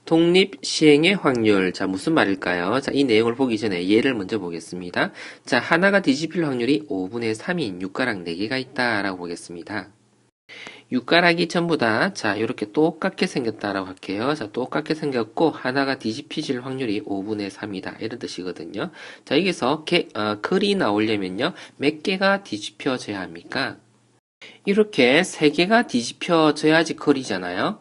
독립 시행의 확률. 자, 무슨 말일까요? 자, 이 내용을 보기 전에 예를 먼저 보겠습니다. 자, 하나가 뒤집힐 확률이 5분의 3인 6가락 4개가 있다라고 보겠습니다. 6가락이 전부 다, 자, 이렇게 똑같게 생겼다라고 할게요. 자, 똑같게 생겼고, 하나가 뒤집히질 확률이 5분의 3이다. 이런 뜻이거든요. 자, 여기서 글이 나오려면요, 몇 개가 뒤집혀져야 합니까? 이렇게 3개가 뒤집혀져야지 글이잖아요.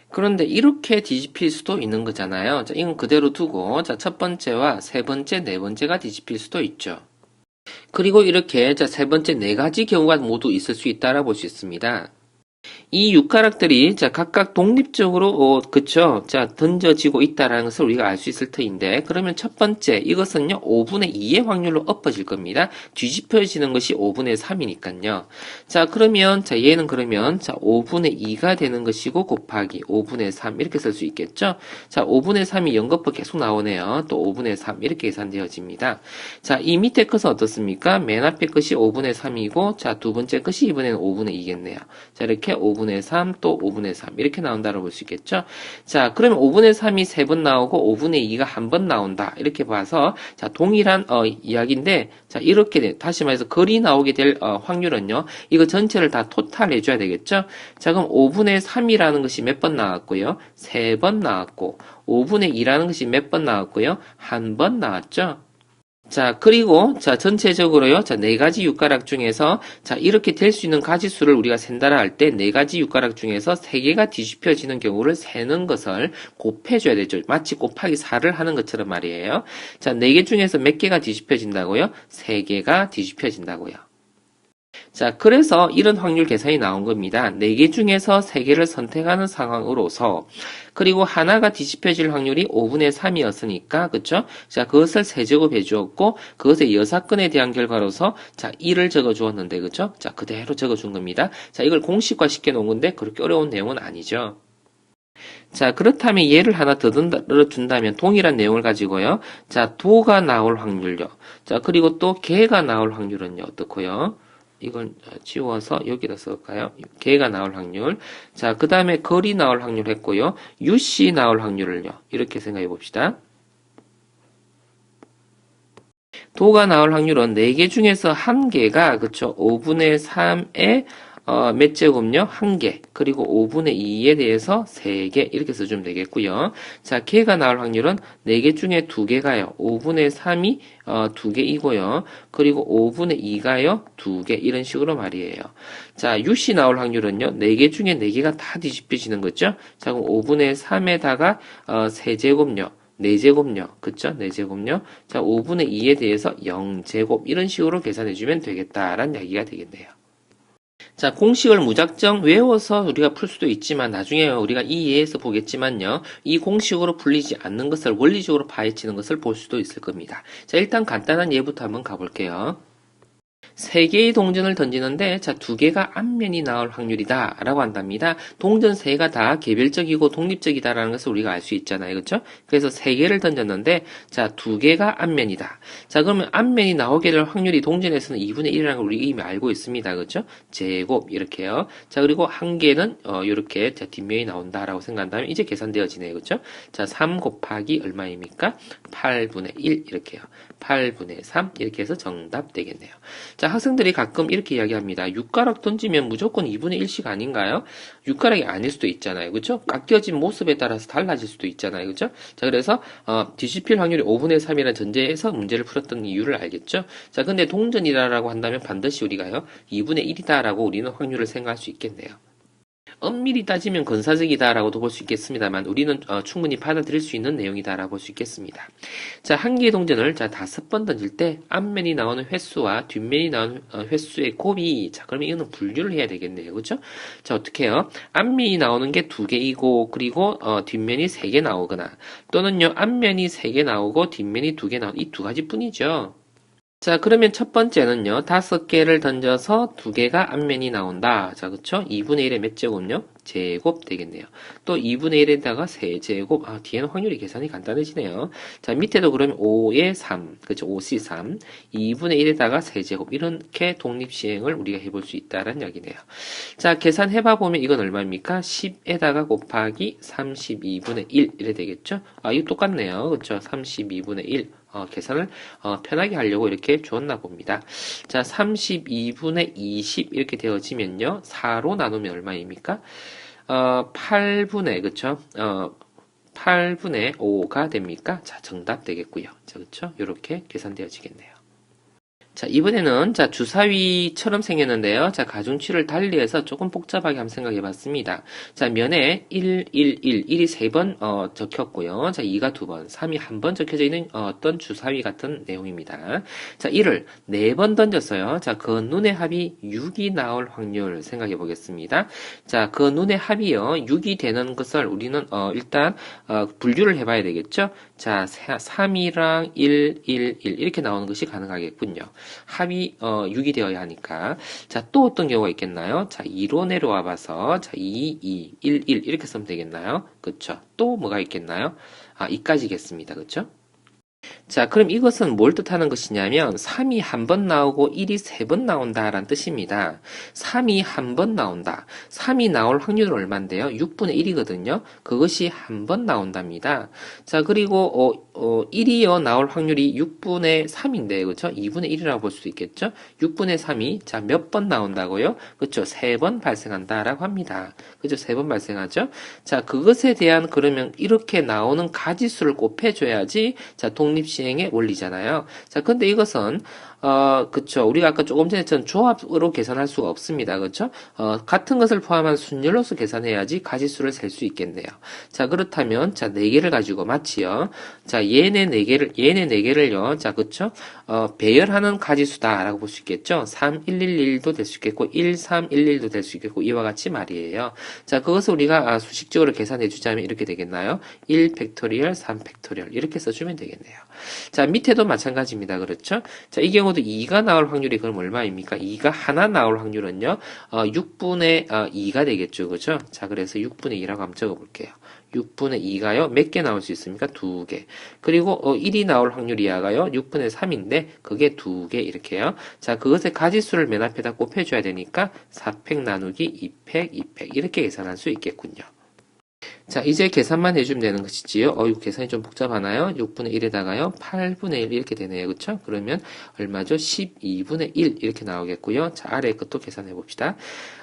그런데 이렇게 뒤집힐 수도 있는 거잖아요. 자, 이건 그대로 두고, 자, 첫 번째와 세 번째, 네 번째가 뒤집힐 수도 있죠. 그리고 이렇게, 자, 세 번째 네 가지 경우가 모두 있을 수 있다라고 볼 수 있습니다. 이 6가락들이 자 각각 독립적으로 그쵸 자 던져지고 있다라는 것을 우리가 알 수 있을 터인데 그러면 첫 번째 이것은요 5분의 2의 확률로 엎어질 겁니다. 뒤집혀지는 것이 5분의 3이니까요. 자 그러면 자 얘는 그러면 자 5분의 2가 되는 것이고 곱하기 5분의 3 이렇게 쓸 수 있겠죠. 자 5분의 3이 연거푸 계속 나오네요. 또 5분의 3 이렇게 계산되어집니다. 자 이 밑에 것은 어떻습니까? 맨 앞에 것이 5분의 3이고 자 두 번째 것이 이번에는 5분의 2겠네요. 자 이렇게 5분의 3 또 5분의 3 이렇게 나온다고 볼 수 있겠죠. 자 그러면 5분의 3이 3번 나오고 5분의 2가 한 번 나온다 이렇게 봐서 자 동일한 이야기인데 자 이렇게 다시 말해서 글이 나오게 될 확률은요 이거 전체를 다 토탈 해줘야 되겠죠. 자 그럼 5분의 3이라는 것이 몇 번 나왔고요 3번 나왔고 5분의 2라는 것이 몇 번 나왔고요 한 번 나왔죠. 자, 그리고, 자, 전체적으로요, 자, 네 가지 육가락 중에서, 자, 이렇게 될 수 있는 가지수를 우리가 센다라 할 때, 네 가지 육가락 중에서 세 개가 뒤집혀지는 경우를 세는 것을 곱해줘야 되죠. 마치 곱하기 4를 하는 것처럼 말이에요. 자, 네 개 중에서 몇 개가 뒤집혀진다고요? 세 개가 뒤집혀진다고요. 자, 그래서 이런 확률 계산이 나온 겁니다. 4개 중에서 3개를 선택하는 상황으로서 그리고 하나가 뒤집혀질 확률이 5분의 3이었으니까 그쵸? 자, 그것을 세제곱해 주었고 그것의 여사건에 대한 결과로서 자, 1을 적어 주었는데 그쵸? 자, 그대로 적어 준 겁니다. 자, 이걸 공식화 시켜 놓은 건데 그렇게 어려운 내용은 아니죠. 자, 그렇다면 얘를 하나 더 들어준다면 동일한 내용을 가지고요. 자, 도가 나올 확률요. 자, 그리고 또 개가 나올 확률은요. 어떻고요? 이걸 지워서 여기다 쓸까요? 개가 나올 확률. 자, 그 다음에 거리 나올 확률 했고요. 유씨 나올 확률을요. 이렇게 생각해 봅시다. 도가 나올 확률은 4개 중에서 1개가, 그쵸? 5분의 3의 몇 제곱요? 1개. 그리고 5분의 2에 대해서 3개. 이렇게 써주면 되겠고요. 자, 개가 나올 확률은 4개 중에 2개가요. 5분의 3이 2개이고요. 그리고 5분의 2가요. 2개. 이런 식으로 말이에요. 자, 유씨 나올 확률은요. 4개 중에 4개가 다 뒤집혀지는 거죠. 자, 그럼 5분의 3에다가 세제곱요. 4제곱요. 그쵸? 4제곱요. 자, 5분의 2에 대해서 0제곱. 이런 식으로 계산해주면 되겠다라는 이야기가 되겠네요. 자, 공식을 무작정 외워서 우리가 풀 수도 있지만 나중에 우리가 이 예에서 보겠지만요. 이 공식으로 풀리지 않는 것을 원리적으로 파헤치는 것을 볼 수도 있을 겁니다. 자, 일단 간단한 예부터 한번 가볼게요. 3개의 동전을 던지는데 자 2개가 앞면이 나올 확률이다 라고 한답니다. 동전 3개가 다 개별적이고 독립적이다 라는 것을 우리가 알 수 있잖아요. 그렇죠? 그래서 3개를 던졌는데 자 2개가 앞면이다. 자 그러면 앞면이 나오게 될 확률이 동전에서는 2분의 1이라는 걸 우리 이미 알고 있습니다. 그렇죠? 제곱 이렇게요. 자 그리고 한 개는 이렇게 자 뒷면이 나온다라고 생각한다면 이제 계산되어지네요. 그렇죠? 자 3 곱하기 얼마입니까? 8분의 1 이렇게요. 8분의 3 이렇게 해서 정답 되겠네요. 자, 학생들이 가끔 이렇게 이야기합니다. 6가락 던지면 무조건 2분의 1씩 아닌가요? 6가락이 아닐 수도 있잖아요. 그렇죠? 깎여진 모습에 따라서 달라질 수도 있잖아요. 그렇죠? 자, 그래서 뒤집힐 확률이 5분의 3이라는 전제에서 문제를 풀었던 이유를 알겠죠? 자, 근데 동전이라고 한다면 반드시 우리가요. 2분의 1이다라고 우리는 확률을 생각할 수 있겠네요. 엄밀히 따지면 건사적이다라고도 볼 수 있겠습니다만 우리는 충분히 받아들일 수 있는 내용이다라고 볼 수 있겠습니다. 자, 한 개의 동전을 자 5번 던질 때 앞면이 나오는 횟수와 뒷면이 나오는 횟수의 곱이 자 그러면 이거는 분류를 해야 되겠네요. 그렇죠? 자, 어떻게 해요? 앞면이 나오는 게 2개이고 그리고 뒷면이 3개 나오거나 또는요 앞면이 3개 나오고 뒷면이 2개 나오는 이 두 가지뿐이죠. 자, 그러면 첫 번째는요, 5개를 던져서 2개가 앞면이 나온다. 자, 그쵸? 2분의 1의 몇 제곱요? 제곱 되겠네요. 또 2분의 1에다가 세제곱. 뒤에는 확률이 계산이 간단해지네요. 자, 밑에도 그러면 5에 3. 그렇죠. 5C3. 2분의 1에다가 세제곱. 이렇게 독립시행을 우리가 해볼 수 있다는 이야기네요. 자, 계산해봐 보면 이건 얼마입니까? 10에다가 곱하기 32분의 1. 이래 되겠죠? 이거 똑같네요. 그렇죠. 32분의 1. 계산을 편하게 하려고 이렇게 주었나 봅니다. 자, 32분의 20 이렇게 되어지면요. 4로 나누면 얼마입니까? 8분의, 그쵸? 8분의 5가 됩니까? 자, 정답 되겠고요. 자, 그쵸? 이렇게 계산되어지겠네요. 자, 이번에는, 자, 주사위처럼 생겼는데요. 자, 가중치를 달리해서 조금 복잡하게 한번 생각해 봤습니다. 자, 면에 1, 1, 1, 1이 3번, 적혔고요. 자, 2가 2번, 3이 1번 적혀져 있는 어떤 주사위 같은 내용입니다. 자, 1을 4번 던졌어요. 자, 그 눈의 합이 6이 나올 확률 생각해 보겠습니다. 자, 그 눈의 합이요. 6이 되는 것을 우리는, 일단, 분류를 해봐야 되겠죠? 자, 3이랑 1, 1, 1 이렇게 나오는 것이 가능하겠군요. 합이 6이 되어야 하니까. 자, 또 어떤 경우가 있겠나요? 자, 2로 내려와 봐서 자, 2, 2, 1, 1 이렇게 쓰면 되겠나요? 그쵸? 또 뭐가 있겠나요? 2까지겠습니다. 그쵸? 자, 그럼 이것은 뭘 뜻하는 것이냐면 3이 한 번 나오고 1이 3번 나온다라는 뜻입니다. 3이 한 번 나온다. 3이 나올 확률은 얼마인데요? 6분의 1이거든요. 그것이 한 번 나온답니다. 자, 그리고 1이요 나올 확률이 6분의 3인데 그렇죠? 2분의 1이라고 볼 수 있겠죠? 6분의 3이 자, 몇 번 나온다고요? 그렇죠? 3번 발생한다라고 합니다. 그죠? 3번 발생하죠? 자, 그것에 대한 그러면 이렇게 나오는 가지수를 곱해줘야지 자, 독립시행의 원리잖아요. 자, 근데 이것은 그쵸. 우리가 아까 조금 전에 했던 조합으로 계산할 수가 없습니다. 그쵸? 같은 것을 포함한 순열로서 계산해야지 가지수를 셀 수 있겠네요. 자, 그렇다면, 자, 4개를 가지고 마치요. 자, 얘네 4개를요. 자, 그쵸? 배열하는 가지수다라고 볼 수 있겠죠? 3, 1, 1, 1도 될 수 있겠고, 1, 3, 1, 1도 될 수 있겠고, 이와 같이 말이에요. 자, 그것을 우리가 수식적으로 계산해 주자면 이렇게 되겠나요? 1 팩토리얼, 3 팩토리얼. 이렇게 써주면 되겠네요. 자, 밑에도 마찬가지입니다. 그렇죠? 자, 이 경우도 2가 나올 확률이 그럼 얼마입니까? 2가 하나 나올 확률은요, 6분의 2가 되겠죠. 그죠? 자, 그래서 6분의 2라고 한번 적어볼게요. 6분의 2가요, 몇 개 나올 수 있습니까? 2개. 그리고 1이 나올 확률이 야가요, 6분의 3인데, 그게 2개, 이렇게요. 자, 그것의 가지수를 맨 앞에다 곱해줘야 되니까, 4팩 나누기 2팩, 2팩, 이렇게 계산할 수 있겠군요. 자, 이제 계산만 해주면 되는 것이지요. 이거 계산이 좀 복잡하나요? 6분의 1에다가요, 8분의 1 이렇게 되네요. 그쵸? 그러면 얼마죠? 12분의 1 이렇게 나오겠고요. 자, 아래 것도 계산해 봅시다.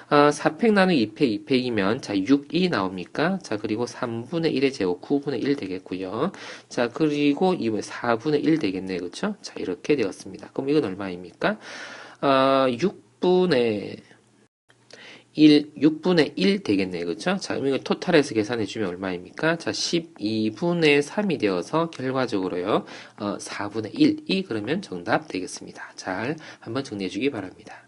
4팩 나누기 2팩, 2팩이면, 자, 6이 나옵니까? 자, 그리고 3분의 1의 제곱, 9분의 1 되겠고요. 자, 그리고 이번에 4분의 1 되겠네요. 그쵸? 자, 이렇게 되었습니다. 그럼 이건 얼마입니까? 6분의 1 되겠네요. 그쵸? 자, 그럼 이걸 토탈해서 계산해주면 얼마입니까? 자, 12분의 3이 되어서 결과적으로요, 4분의 1이 그러면 정답 되겠습니다. 잘 한번 정리해주기 바랍니다.